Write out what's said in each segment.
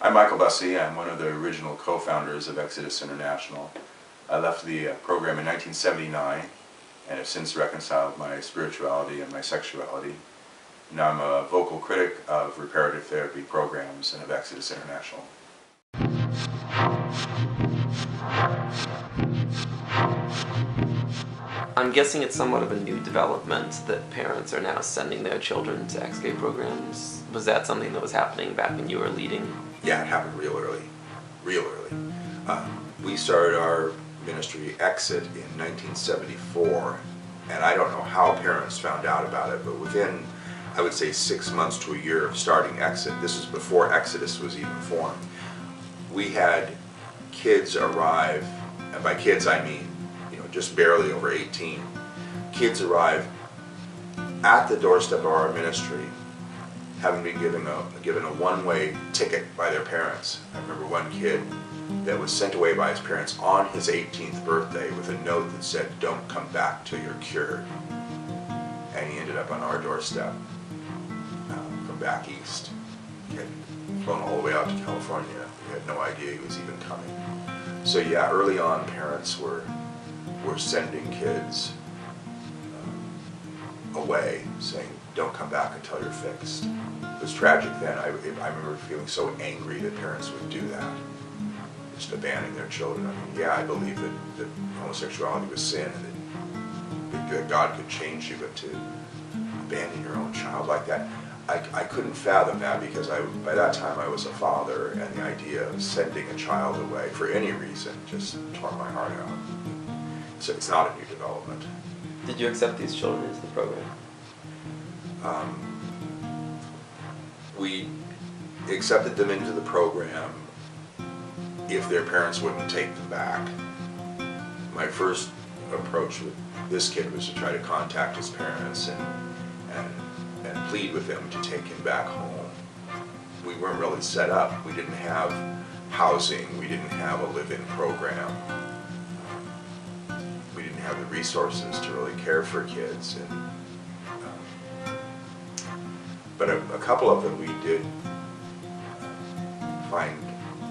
I'm Michael Bussee. I'm one of the original co-founders of Exodus International. I left the program in 1979 and have since reconciled my spirituality and my sexuality. Now I'm a vocal critic of reparative therapy programs and of Exodus International. I'm guessing it's somewhat of a new development that parents are now sending their children to ex-gay programs. Was that something that was happening back when you were leading? Yeah, it happened real early. We started our ministry Exit in 1974, and I don't know how parents found out about it, but within, I would say, 6 months to a year of starting Exit, this was before Exodus was even formed, we had kids arrive, and by kids I mean, just barely over 18, kids arrive at the doorstep of our ministry having been given a one-way ticket by their parents. I remember one kid that was sent away by his parents on his 18th birthday with a note that said, "Don't come back till you're cured." And he ended up on our doorstep from back east. He had flown all the way out to California. We had no idea he was even coming. So yeah, early on parents were sending kids away, saying, "Don't come back until you're fixed." It was tragic then. I remember feeling so angry that parents would do that, just abandoning their children. I mean, yeah, I believe that homosexuality was sin and that God could change you, but to abandon your own child like that, I couldn't fathom that, because by that time I was a father, and the idea of sending a child away for any reason just tore my heart out. So it's not a new development. Did you accept these children into the program? We accepted them into the program if their parents wouldn't take them back. My first approach with this kid was to try to contact his parents and plead with them to take him back home. We weren't really set up. We didn't have housing. We didn't have a live-in program. We didn't have the resources to really care for kids. But a couple of them we did find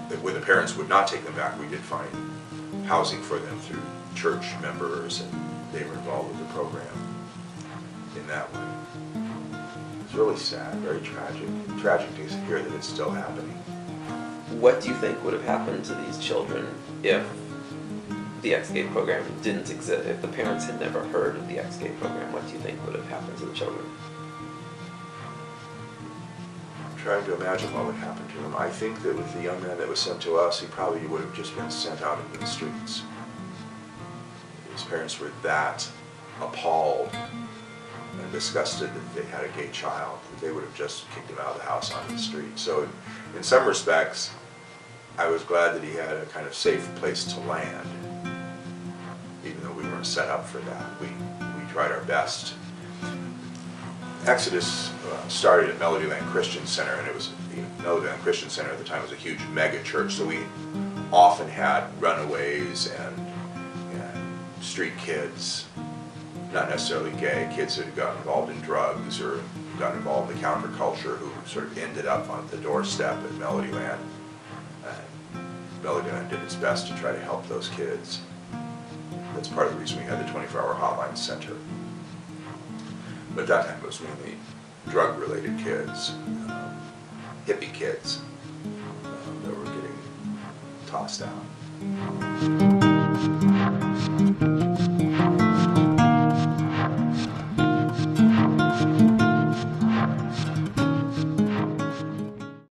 that when the parents would not take them back, we did find housing for them through church members, and they were involved with the program in that way. It's really sad, very tragic. Tragic to hear that it's still happening. What do you think would have happened to these children if the ex-gay program didn't exist? If the parents had never heard of the ex-gay program, what do you think would have happened to the children? I'm trying to imagine what would happen to him. I think that with the young man that was sent to us, he probably would have just been sent out into the streets. His parents were that appalled and disgusted that they had a gay child that they would have just kicked him out of the house onto the street. So in some respects, I was glad that he had a kind of safe place to land, even though we weren't set up for that. We tried our best. Exodus started at Melodyland Christian Center, and it was, Melodyland Christian Center at the time was a huge mega church, so we often had runaways and street kids, not necessarily gay, kids who had gotten involved in drugs or got involved in the counterculture, who sort of ended up on the doorstep at Melodyland. Melodyland did its best to try to help those kids. That's part of the reason we had the 24-hour hotline center. But at that time it was mainly drug-related kids, hippie kids that were getting tossed out.